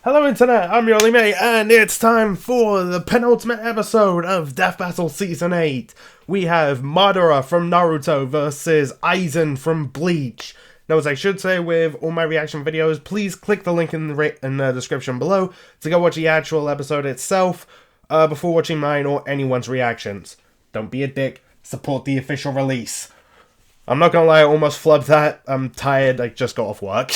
Hello Internet, I'm your only mate, and it's time for the penultimate episode of Death Battle Season 8. We have Madara from Naruto versus Aizen from Bleach. Now, as I should say with all my reaction videos, please click the link in the description below to go watch the actual episode itself before watching mine or anyone's reactions. Don't be a dick, support the official release. I'm not gonna lie, I almost flubbed that. I'm tired, I just got off work.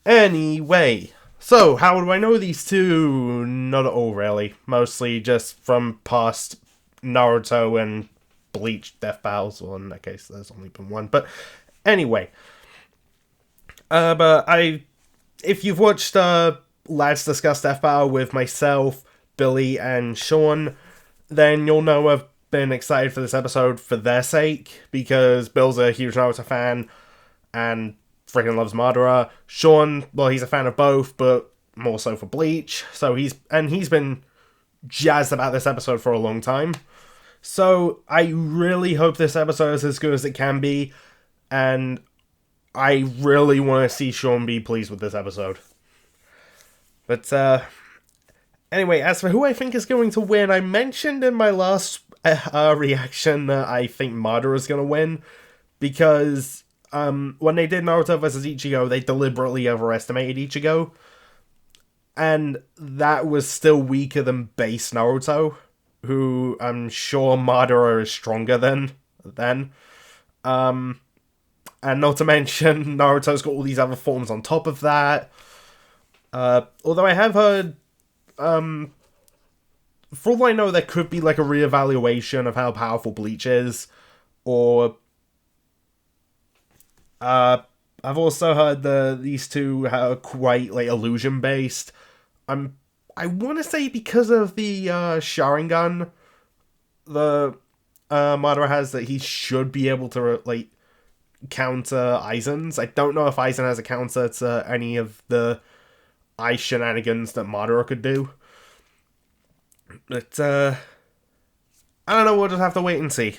Anyway, so how do I know these two? Not at all, really. Mostly just from past Naruto and Bleach death battles. Well, in that case, there's only been one. But anyway, if you've watched Lads Discuss Death Battle with myself, Billy, and Sean, then you'll know I've been excited for this episode for their sake, because Bill's a huge Naruto fan, and freaking loves Madara. Sean, well, he's a fan of both, but more so for Bleach. So he's been jazzed about this episode for a long time. So I really hope this episode is as good as it can be, and I really want to see Sean be pleased with this episode. But anyway, as for who I think is going to win, I mentioned in my last reaction that I think Madara is going to win, because when they did Naruto vs. Ichigo, they deliberately overestimated Ichigo. And that was still weaker than base Naruto, who I'm sure Madara is stronger than. And not to mention, Naruto's got all these other forms on top of that. Although I have heard, for all I know, there could be like a reevaluation of how powerful Bleach is, or I've also heard these two are quite like illusion based. I want to say because of the Sharingan the Madara has, that he should be able to like counter Aizen's. I don't know if Aizen has a counter to any of the ice shenanigans that Madara could do. But I don't know, we'll just have to wait and see.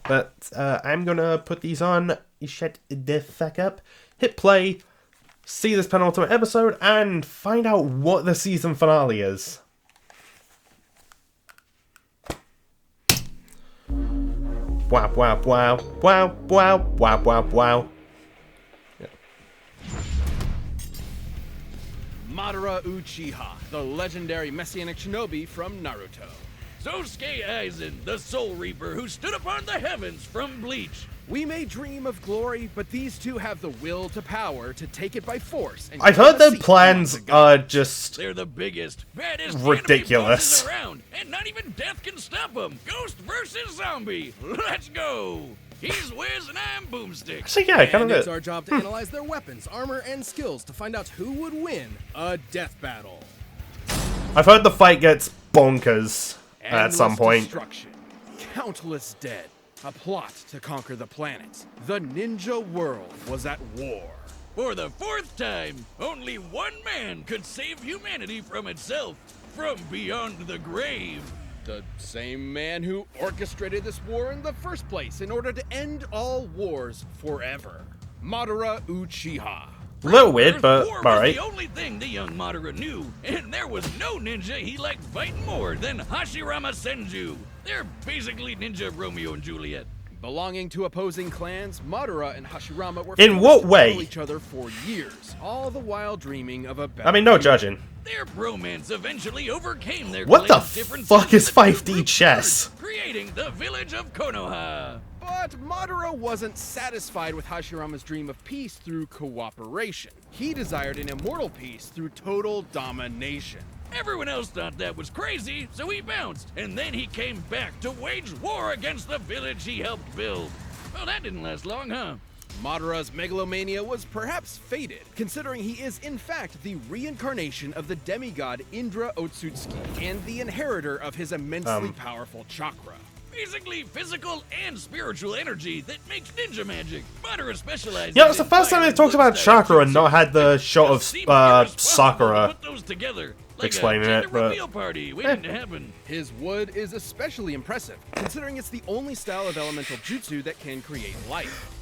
But I'm gonna put these on. Shut the fuck up. Hit play, see this penultimate episode, and find out what the season finale is. Wow, wow, wow, wow, wow, wow, wow, wow. Yeah. Madara Uchiha, the legendary messianic shinobi from Naruto. Sosuke Aizen, the Soul Reaper who stood upon the heavens from Bleach. We may dream of glory, but these two have the will to power to take it by force. And I've heard their plans are just... They're the biggest, baddest ridiculous around, and not even death can stop them. Ghost versus zombie. Let's go. He's Wiz and I'm Boomstick. So yeah, kind of it's our job to analyze their weapons, armor, and skills to find out who would win a death battle. I've heard the fight gets bonkers at some point. Destruction, countless dead, a plot to conquer the planet. The ninja world was at war. For the fourth time, only one man could save humanity from itself, from beyond the grave. The same man who orchestrated this war in the first place in order to end all wars forever. Madara Uchiha. A little weird, but war alright. was the only thing the young Madara knew, and there was no ninja he liked fighting more than Hashirama Senju. They're basically ninja Romeo and Juliet. Belonging to opposing clans, Madara and Hashirama were in what way? each other for years, all the while dreaming of a better I mean, no judging. Their bromance eventually overcame their What the differences fuck is in the 5D group chess? creating the village of Konoha. But Madara wasn't satisfied with Hashirama's dream of peace through cooperation. He desired an immortal peace through total domination. Everyone else thought that was crazy, so he bounced, and then he came back to wage war against the village he helped build. Well, that didn't last long, huh? Madara's megalomania was perhaps faded, considering he is in fact the reincarnation of the demigod Indra Otsutsuki and the inheritor of his immensely powerful chakra. Basically physical and spiritual energy that makes ninja magic. Madara specializes. Yeah, it's the first time they talked about chakra and not had the shot of Sakura explaining it, but party waiting to happen. His wood is especially impressive, considering it's the only style of elemental jutsu that can create life.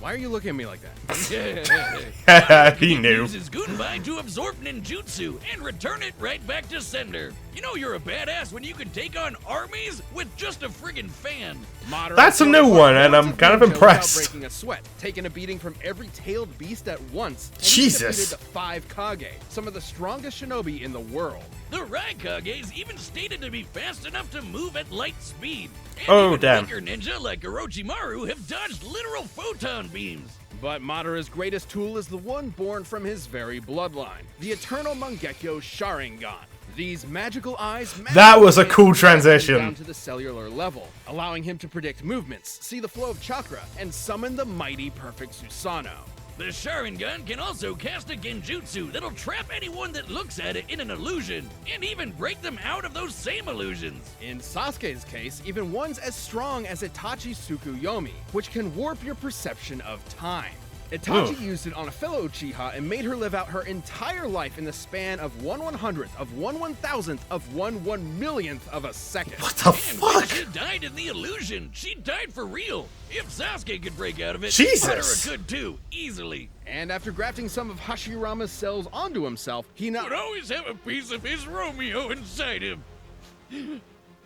Why are you looking at me like that? He knew. Uses Gunbai to absorb ninjutsu and return it right back to sender. You know you're a badass when you can take on armies with just a friggin' fan. Madara That's a new one, and I'm kind of without impressed. breaking a sweat, taking a beating from every tailed beast at once. And Jesus. He defeated the 5 Kage, some of the strongest shinobi in the world. The Raikages even stated to be fast enough to move at light speed. And Oh, even damn. weaker ninja like Orochimaru have dodged literal photon beams. But Madara's greatest tool is the one born from his very bloodline, the eternal Mangekyo Sharingan. These magical eyes That was a cool down transition. to the cellular level, allowing him to predict movements, see the flow of chakra, and summon the mighty perfect Susanoo. The Sharingan can also cast a genjutsu that'll trap anyone that looks at it in an illusion, and even break them out of those same illusions. In Sasuke's case, even one's as strong as Itachi Tsukuyomi, which can warp your perception of time. Itachi used it on a fellow Uchiha and made her live out her entire life in the span of 1/100th of 1/1000th of 1/1,000,000th of a second. What the And when fuck? she died in the illusion, she died for real. If Sasuke could break out of it, Jesus. Madara could too, easily. And after grafting some of Hashirama's cells onto himself, he Would always have a piece of his Romeo inside him.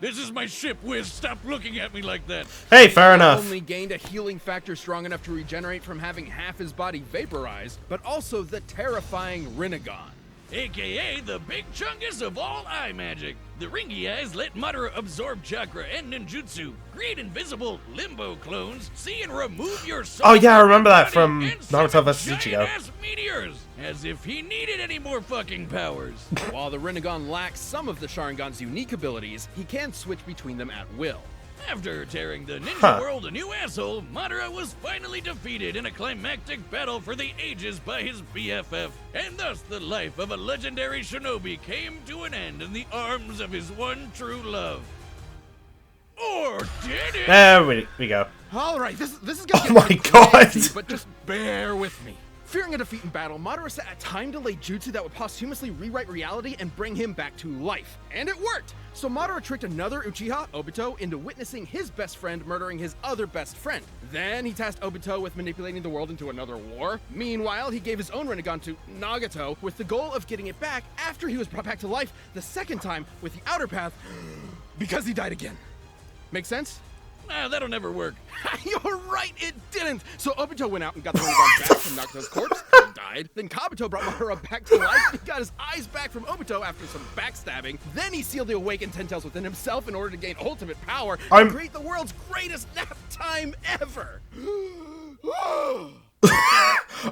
This is my ship, Wiz. Stop looking at me like that. Hey, fair enough. only gained a healing factor strong enough to regenerate from having half his body vaporized, but also the terrifying Rinnegan. AKA the big chungus of all eye magic. The ringy eyes let Madara absorb chakra and ninjutsu, create invisible limbo clones, see and remove your soul. Oh, yeah, I remember that from from your body, and Naruto summon vs. Ichigo. giant-ass meteors, as if he needed any more fucking powers. While the Rinnegan lacks some of the Sharingan's unique abilities, he can switch between them at will. After tearing the ninja Huh. world a new asshole, Madara was finally defeated in a climactic battle for the ages by his BFF, and thus the life of a legendary shinobi came to an end in the arms of his one true love. Or did it? There we go. All right, this is gonna Oh get my really God. crazy, but just bear with me. Fearing a defeat in battle, Madara set a time-delay jutsu that would posthumously rewrite reality and bring him back to life. And it worked! So Madara tricked another Uchiha, Obito, into witnessing his best friend murdering his other best friend. Then he tasked Obito with manipulating the world into another war. Meanwhile, he gave his own Rinnegan to Nagato with the goal of getting it back after he was brought back to life the second time with the outer path because he died again. Make sense? Nah, that'll never work. You're right, it didn't! So Obito went out and got the Rinnegan back from Nagato's corpse, and died. Then Kabuto brought Madara back to life, and he got his eyes back from Obito after some backstabbing. Then he sealed the awakened Ten Tails within himself in order to gain ultimate power and create the world's greatest nap time ever!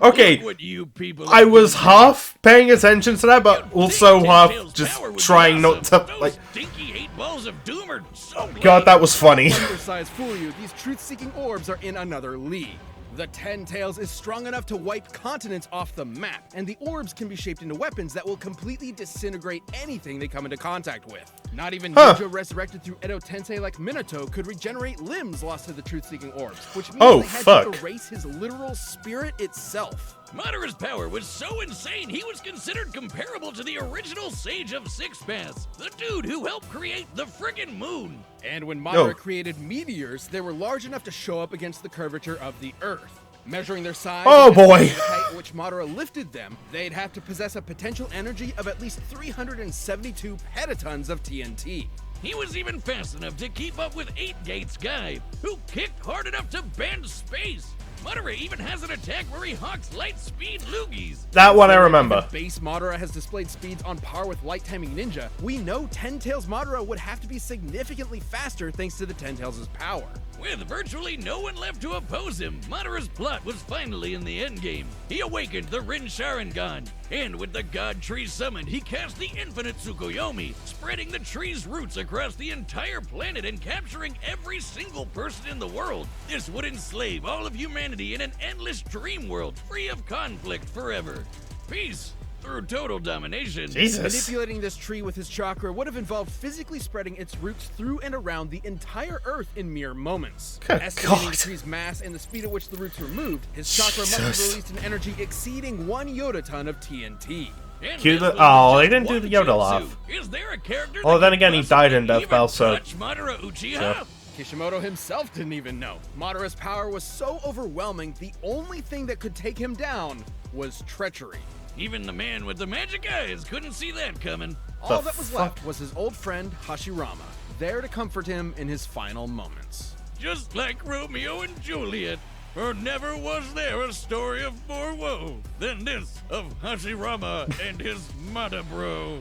Okay, What you people I are was doing. half paying attention to that, but also half Tails' just power would be trying not awesome. to, Those like... stinky 8 balls of doom are so God, that was funny. Don't let their size fool you, these truth-seeking orbs are in another league. The Ten Tails is strong enough to wipe continents off the map, and the orbs can be shaped into weapons that will completely disintegrate anything they come into contact with. Not even ninja resurrected through Edo Tensei like Minato could regenerate limbs lost to the truth-seeking orbs, which means they had to erase his literal spirit itself. Madara's power was so insane, he was considered comparable to the original Sage of Six Paths, the dude who helped create the friggin' moon. And when Madara created meteors, they were large enough to show up against the curvature of the Earth. Measuring their size, Oh, and boy. the height at which Madara lifted them, they'd have to possess a potential energy of at least 372 petatons of TNT. He was even fast enough to keep up with 8 Gates Guy, who kicked hard enough to bend space. Madara even has an attack where he hawks light speed loogies. That one I remember. If base Madara has displayed speeds on par with Light Timing Ninja, we know Ten Tails Madara would have to be significantly faster thanks to the Ten Tails' power. With virtually no one left to oppose him, Madara's plot was finally in the endgame. He awakened the Rin Sharingan, and with the God Tree summoned, he cast the infinite Tsukuyomi, spreading the tree's roots across the entire planet and capturing every single person in the world. This would enslave all of humanity in an endless dream world, free of conflict forever. Peace through total domination. Jesus. Manipulating this tree with his chakra would have involved physically spreading its roots through and around the entire Earth in mere moments. Good Estimating God. the tree's mass and the speed at which the roots were moved, his chakra must have Jesus. released an energy exceeding 1 yotaton of TNT. And Cue this the- was oh, just they didn't do one the Yoda jutsu. laugh. Is there a character Well, that then could again, he died in possibly Death Bell, even so- touch Madara Uchiha? Yeah. Kishimoto himself didn't even know. Madara's power was so overwhelming, the only thing that could take him down was treachery. Even the man with the magic eyes couldn't see that coming. All that was left was his old friend Hashirama, there to comfort him in his final moments. Just like Romeo and Juliet, for never was there a story of more woe than this of Hashirama and his Madabro.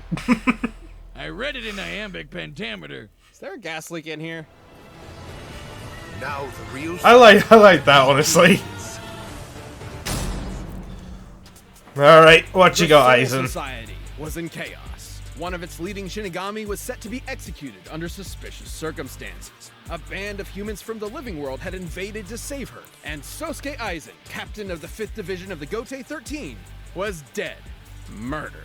I read it in iambic pentameter. Is there a gas leak in here? Now the real I like that, honestly. Alright, what you got, The Soul Aizen? Society was in chaos. One of its leading Shinigami was set to be executed under suspicious circumstances. A band of humans from the living world had invaded to save her, and Sosuke Aizen, captain of the 5th Division of the Gotei 13, was dead. Murdered.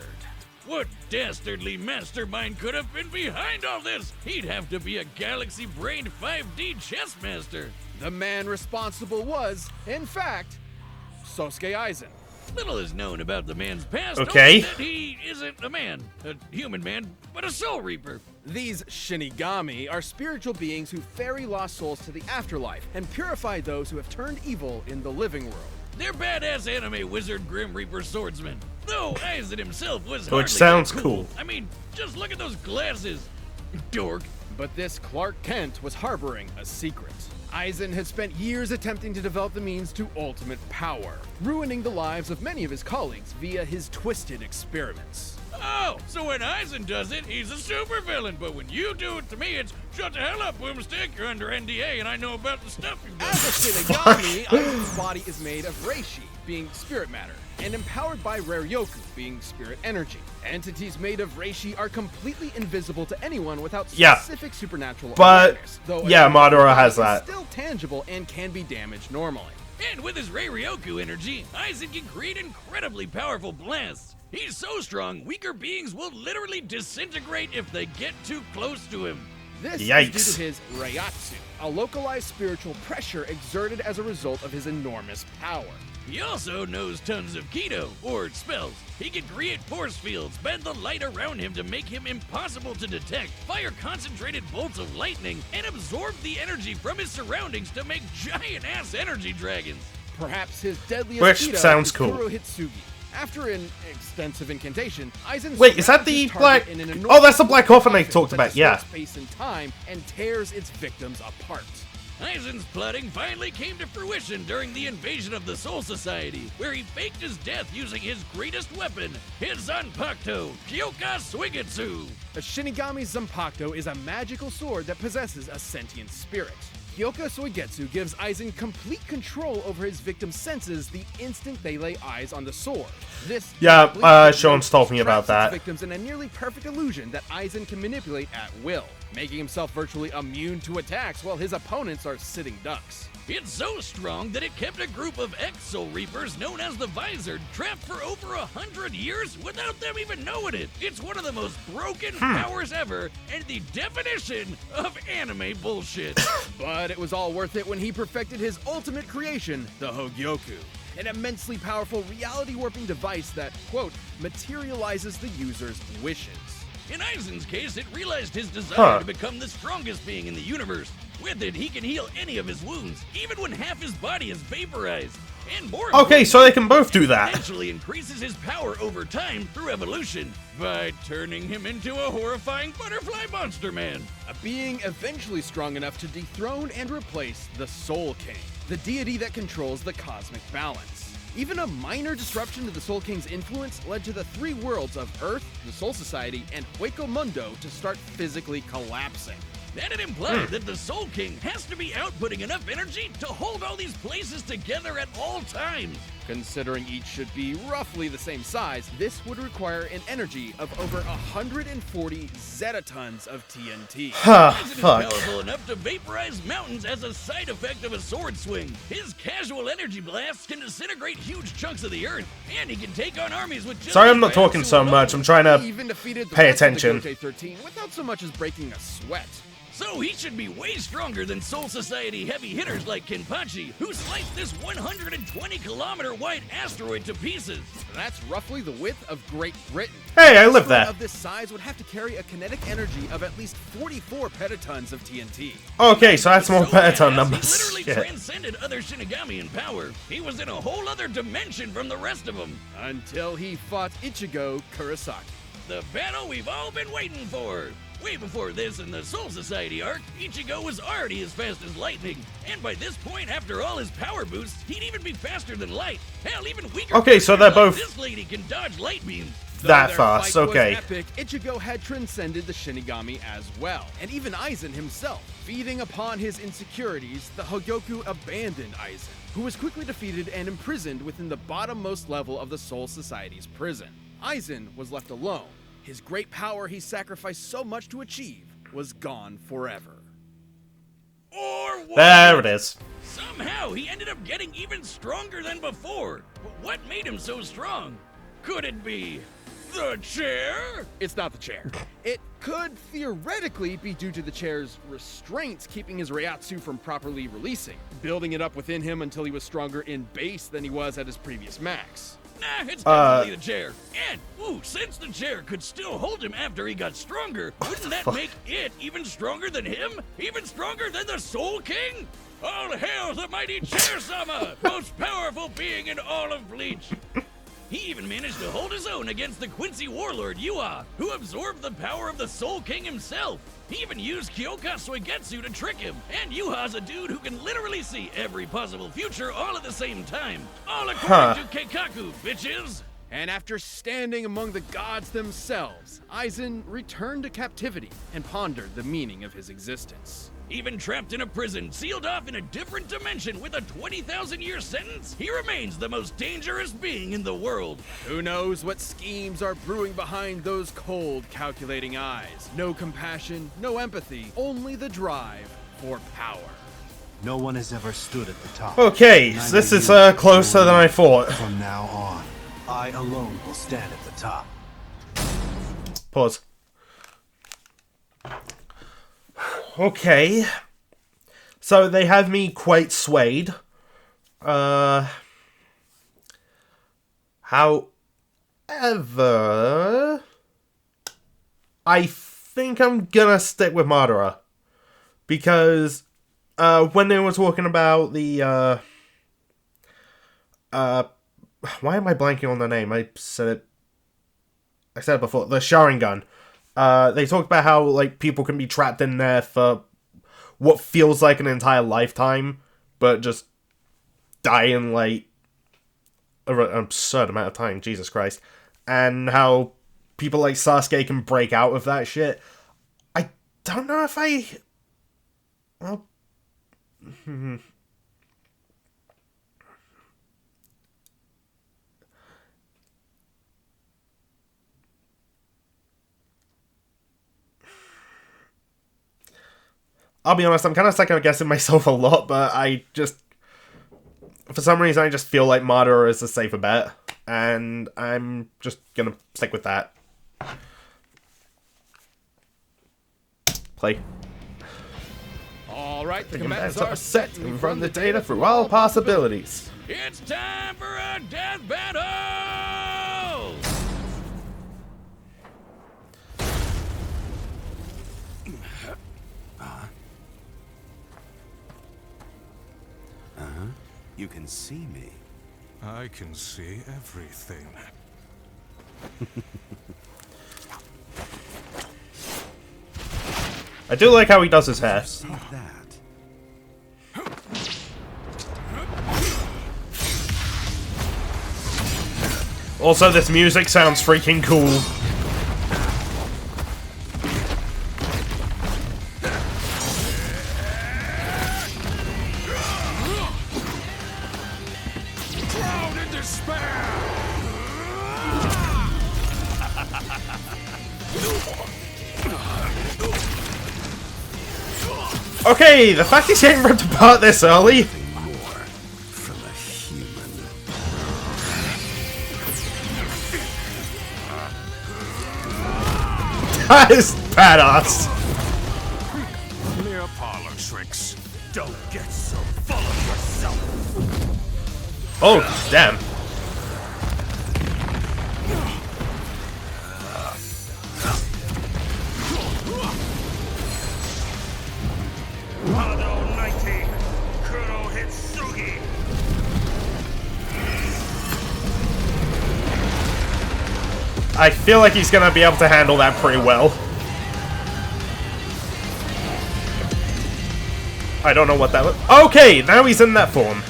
What dastardly mastermind could have been behind all this? He'd have to be a galaxy-brained 5D chess master. The man responsible was, in fact, Sosuke Aizen. Little is known about the man's past. Okay. Only that he isn't a man, a human man, but a soul reaper. These Shinigami are spiritual beings who ferry lost souls to the afterlife and purify those who have turned evil in the living world. They're badass anime wizard Grim Reaper swordsmen. Though Aizen himself was Which hardly sounds that cool. I mean, just look at those glasses. Dork. But this Clark Kent was harboring a secret. Aizen had spent years attempting to develop the means to ultimate power, ruining the lives of many of his colleagues via his twisted experiments. Oh, so when Aizen does it, he's a supervillain, but when you do it to me, it's shut the hell up, Boomstick. You're under NDA, and I know about the stuff you've done. As a Shinigami, Aizen's body is made of Reishi, being spirit matter, and empowered by Raryoku, being spirit energy. Entities made of Reishi are completely invisible to anyone without specific supernatural awareness, though yeah, Madara has is that. still tangible and can be damaged normally. And with his Raryoku energy, Aizen can create incredibly powerful blasts. He's so strong, weaker beings will literally disintegrate if they get too close to him. This Yikes. is due to his Reiatsu, a localized spiritual pressure exerted as a result of his enormous power. He also knows tons of Kido, or spells. He can create force fields, bend the light around him to make him impossible to detect, fire concentrated bolts of lightning, and absorb the energy from his surroundings to make giant-ass energy dragons. Perhaps his deadliest Which Kido sounds is cool. Kurohitsugi. After an extensive incantation, Aizen Wait, is that surrounds the his black... target in an Oh, that's the black coffin I coffin talked that about, yeah. distorts space and time and tears its victims apart. Aizen's plotting finally came to fruition during the invasion of the Soul Society, where he faked his death using his greatest weapon, his Zanpakuto, Kyoka Suigetsu. A Shinigami Zanpakuto is a magical sword that possesses a sentient spirit. Kyoka Suigetsu gives Aizen complete control over his victim's senses the instant they lay eyes on the sword. This Yeah, complete Sean's told me about traps its that. victims in a nearly perfect illusion that Aizen can manipulate at will, making himself virtually immune to attacks while his opponents are sitting ducks. It's so strong that it kept a group of ex-Soul Reapers known as the Visored trapped for over 100 years without them even knowing it. It's one of the most broken powers ever, and the definition of anime bullshit. But it was all worth it when he perfected his ultimate creation, the Hogyoku, an immensely powerful reality-warping device that, quote, materializes the user's wishes. In Aizen's case, it realized his desire to become the strongest being in the universe. With it, he can heal any of his wounds, even when half his body is vaporized. And more Okay, so they can both do that. eventually increases his power over time through evolution by turning him into a horrifying butterfly monster man. A being eventually strong enough to dethrone and replace the Soul King, the deity that controls the cosmic balance. Even a minor disruption to the Soul King's influence led to the three worlds of Earth, the Soul Society, and Hueco Mundo to start physically collapsing. Then it implied that the Soul King has to be outputting enough energy to hold all these places together at all times. Considering each should be roughly the same size, this would require an energy of over 140 zetatons of TNT. Aizen is Fuck. powerful enough to vaporize mountains as a side effect of a sword swing. His casual energy blasts can disintegrate huge chunks of the earth, and he can take on armies with just Sorry I'm his not talking Batsu so alone. much, I'm trying He to even defeated the pay rest of the attention. Gotei 13 without so much as breaking a sweat. So he should be way stronger than Soul Society heavy hitters like Kenpachi, who sliced this 120-kilometer wide asteroid to pieces. That's roughly the width of Great Britain. Hey, I live Asteroid there. of this size would have to carry a kinetic energy of at least 44 petatons of TNT. Okay, so that's more So petaton badass, numbers. He literally Shit. transcended other Shinigami in power. He was in a whole other dimension from the rest of them. Until he fought Ichigo Kurosaki. The battle we've all been waiting for. Way before this in the Soul Society arc, Ichigo was already as fast as lightning. And by this point, after all his power boosts, he'd even be faster than light. Hell, even weaker. Okay, so they're like both This lady can dodge light beams. that Though their fast, fight was okay. epic, Ichigo had transcended the Shinigami as well, and even Aizen himself. Feeding upon his insecurities, the Hogyoku abandoned Aizen, who was quickly defeated and imprisoned within the bottommost level of the Soul Society's prison. Aizen was left alone. His great power he sacrificed so much to achieve was gone forever. Or what? There it is. Somehow he ended up getting even stronger than before. But what made him so strong? Could it be the chair? It's not the chair. It could theoretically be due to the chair's restraints keeping his Reiatsu from properly releasing, building it up within him until he was stronger in base than he was at his previous max. Nah, it's definitely the chair. And, since the chair could still hold him after he got stronger, wouldn't that make it even stronger than him? Even stronger than the Soul King? All hail the mighty Chair-sama, most powerful being in all of Bleach. He even managed to hold his own against the Quincy warlord Yuha, who absorbed the power of the Soul King himself. He even used Kyoka Suigetsu to trick him, and Yuha's a dude who can literally see every possible future all at the same time. All according to Keikaku, bitches! And after standing among the gods themselves, Aizen returned to captivity and pondered the meaning of his existence. Even trapped in a prison, sealed off in a different dimension with a 20,000-year sentence, he remains the most dangerous being in the world. Who knows what schemes are brewing behind those cold, calculating eyes? No compassion, no empathy, only the drive for power. No one has ever stood at the top. Okay, so this is closer than I thought. From now on, I alone will stand at the top. Pause. Okay. So they have me quite swayed. However, I think I'm gonna stick with Madara. Because when they were talking about the why am I blanking on the name? I said it before. The Sharingan. They talk about how, like, people can be trapped in there for what feels like an entire lifetime, but just die in, like, an absurd amount of time. Jesus Christ. And how people like Sasuke can break out of that shit. I don't know if I... Well... I'll be honest, I'm kind of second-guessing myself a lot, but I just... For some reason, I just feel like Madara is a safer bet, and I'm just gonna stick with that. Play. All right, the Combatants combatants are set and run the data through all possibilities. It's time for a death battle! You can see me. I can see everything. I do like how he does his hair. See that? Also, this music sounds freaking cool. Drown in despair! Okay, the fact he's getting ripped apart this early. More from a human. That is badass. Oh, damn. I feel like he's gonna be able to handle that pretty well. I don't know what that was. Okay, now he's in that form.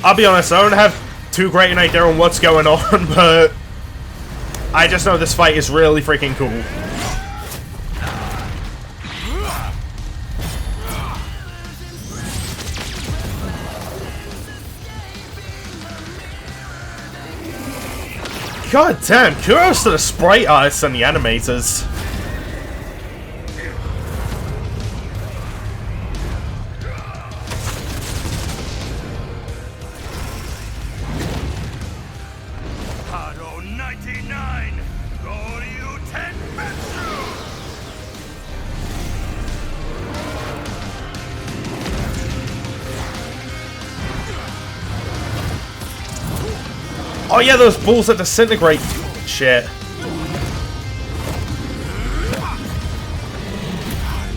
I'll be honest, I don't have too great an idea on what's going on, but I just know this fight is really freaking cool. God damn, kudos to the sprite artists and the animators. Oh yeah, those balls that disintegrate. Shit. I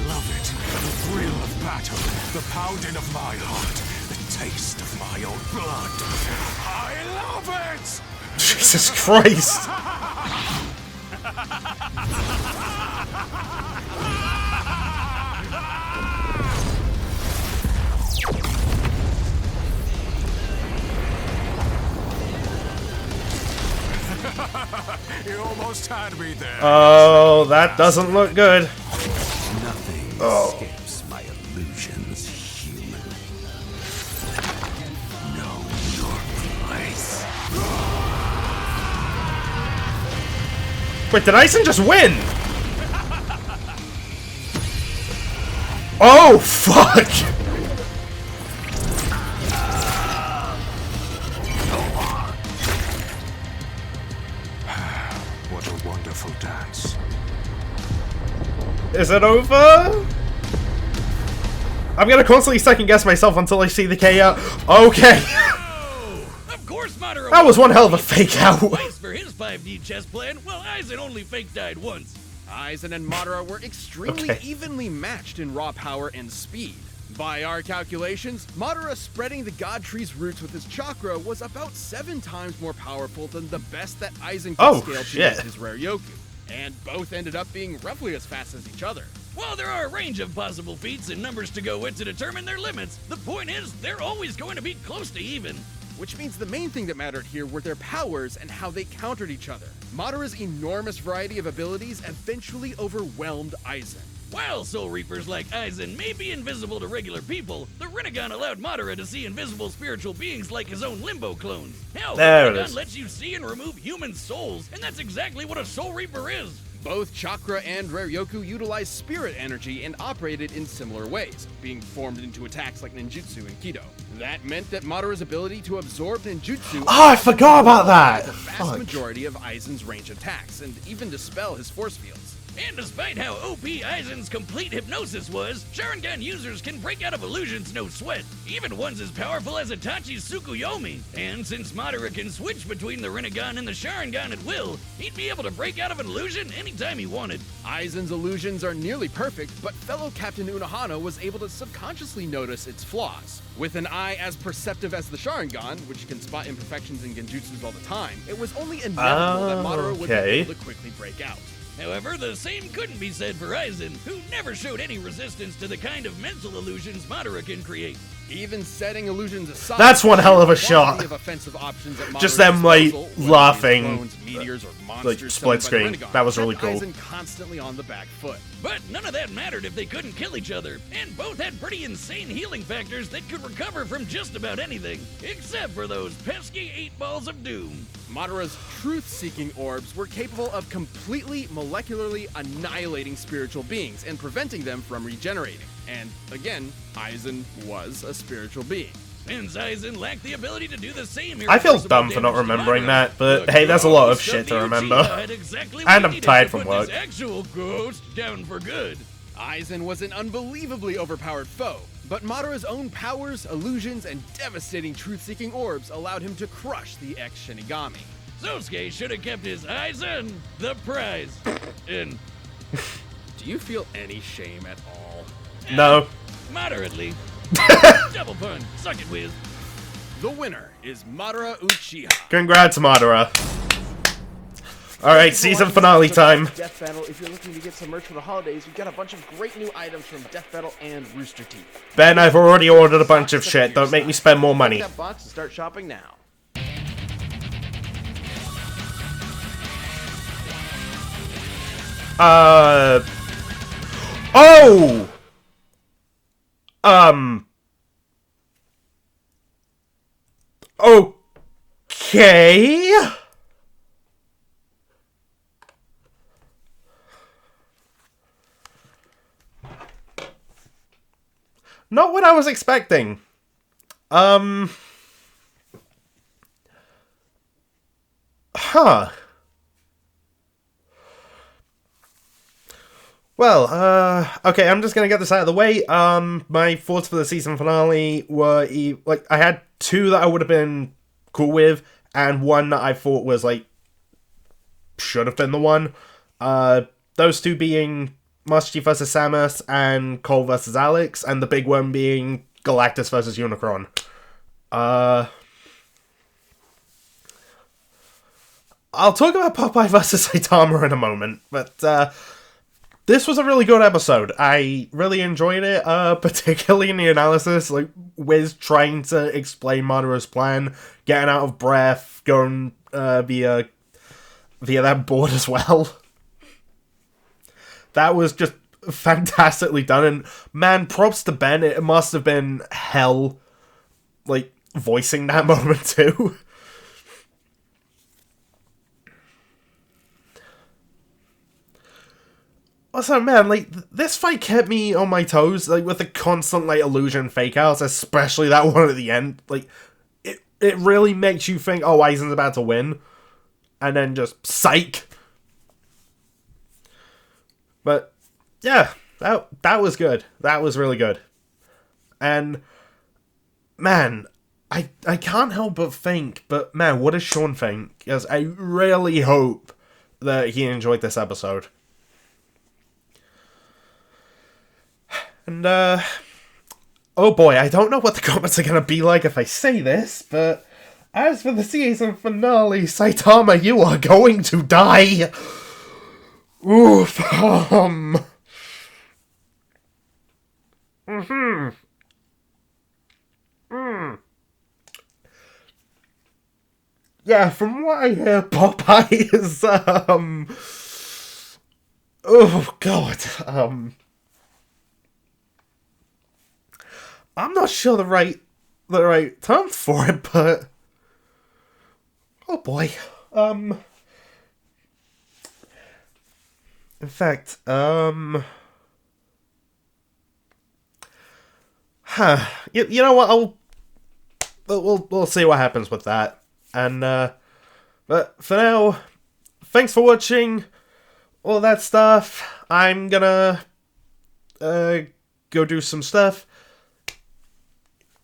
love it. The thrill of battle, the pounding of my heart, the taste of my own blood. I love it! Jesus Christ. You almost had me there. Oh, that doesn't look good. Nothing escapes my illusions, human. Know your place. Wait, did Aizen just win? Oh, fuck! What a wonderful dance. Is it over? I'm gonna constantly second guess myself until I see the KO. Okay. Of course, Madara That was one hell of a fake out. twice for his 5D chess plan, while Aizen only fake died once. Aizen and Madara were extremely Okay. evenly matched in raw power and speed. By our calculations, Madara spreading the God Tree's roots with his chakra was about 7 times more powerful than the best that Aizen could scale shit. to with his rare Yoku. And both ended up being roughly as fast as each other. While there are a range of possible feats and numbers to go with to determine their limits, the point is they're always going to be close to even. Which means the main thing that mattered here were their powers and how they countered each other. Madara's enormous variety of abilities eventually overwhelmed Aizen. While Soul Reapers like Aizen may be invisible to regular people, the Rinnegan allowed Madara to see invisible spiritual beings like his own Limbo clones. Hell, the There it Rinnegan is. lets you see and remove human souls, and that's exactly what a Soul Reaper is. Both chakra and rare Yoku utilized spirit energy and operated in similar ways, being formed into attacks like ninjutsu and kido. That meant that Madara's ability to absorb ninjutsu Oh, I forgot about that. the vast Fuck. majority of Aizen's range attacks, and even dispel his force fields. And despite how OP Aizen's complete hypnosis was, Sharingan users can break out of illusions no sweat, even ones as powerful as Itachi's Tsukuyomi. And since Madara can switch between the Rinnegan and the Sharingan at will, he'd be able to break out of an illusion anytime he wanted. Aizen's illusions are nearly perfect, but fellow Captain Unohana was able to subconsciously notice its flaws. With an eye as perceptive as the Sharingan, which can spot imperfections in genjutsus all the time, it was only inevitable that Madara would be okay. able to quickly break out. However, the same couldn't be said for Aizen, who never showed any resistance to the kind of mental illusions Madara can create. Even setting illusions aside, That's one hell of a the quantity shot. of offensive options at Just Madara's them, like, disposal, whether it's laughing, clones, meteors, or monsters split summoned by the screen. Rinnegan, That was really kept cool. Aizen constantly on the back foot. But none of that mattered if they couldn't kill each other, and both had pretty insane healing factors that could recover from just about anything, except for those pesky 8 balls of doom. Madara's truth-seeking orbs were capable of completely molecularly annihilating spiritual beings and preventing them from regenerating. And again, Aizen was a spiritual being. Since Aizen lacked the ability to do the same I feel irreversible dumb for not damage to remembering Madara, that, but the hey, there's a lot of ghost shit to the remember. Uchiha had exactly what And he I'm needed tired to from put work. this actual ghost down for good. Aizen was an unbelievably overpowered foe, but Madara's own powers, illusions, and devastating truth-seeking orbs allowed him to crush the ex-Shinigami. Sosuke should have kept his eyes in the prize. In Do you feel any shame at all? No. moderately. Double pun. Suck it, Wiz. The winner is Madara Uchiha. Congrats, Madara. Alright, season finale time. Death Battle. If you're looking to get some merch for the holidays, we've got a bunch of great new items from Death Battle and Rooster Teeth. Ben, I've already ordered a bunch of shit. Don't make me spend more money. Pick that box and start shopping now. Oh! Okay. Not what I was expecting. Huh. Well, okay, I'm just gonna get this out of the way. My thoughts for the season finale were, I had two that I would have been cool with, and one that I thought was, should have been the one. Those two being Master Chief vs. Samus and Cole vs. Alex, and the big one being Galactus vs. Unicron. I'll talk about Popeye vs. Saitama in a moment, but, this was a really good episode. I really enjoyed it, particularly in the analysis, Wiz trying to explain Madara's plan, getting out of breath, going via that board as well. That was just fantastically done, and man, props to Ben. It must have been hell, voicing that moment too. Also, man, this fight kept me on my toes, with the constant, illusion fake-outs, especially that one at the end. It really makes you think, oh, Aizen's about to win. And then just, psych! But, yeah, that was good. That was really good. And, man, I can't help but think, but, man, what does Sean think? Because I really hope that he enjoyed this episode. And, oh boy, I don't know what the comments are gonna be like if I say this, but as for the season finale, Saitama, you are going to die! Oof, Yeah, from what I hear, Popeye is, oh god, I'm not sure the right term for it, but oh boy. In fact, you know what? We'll see what happens with that. And but for now, thanks for watching all that stuff. I'm gonna go do some stuff.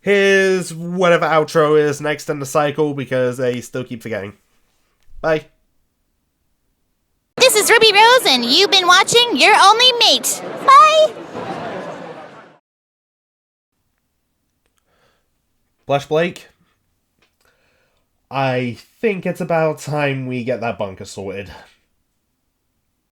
Here's whatever outro is next in the cycle, because I still keep forgetting. Bye. This is Ruby Rose, and you've been watching Your Only Mate. Bye! Blush Blake, I think it's about time we get that bunker sorted.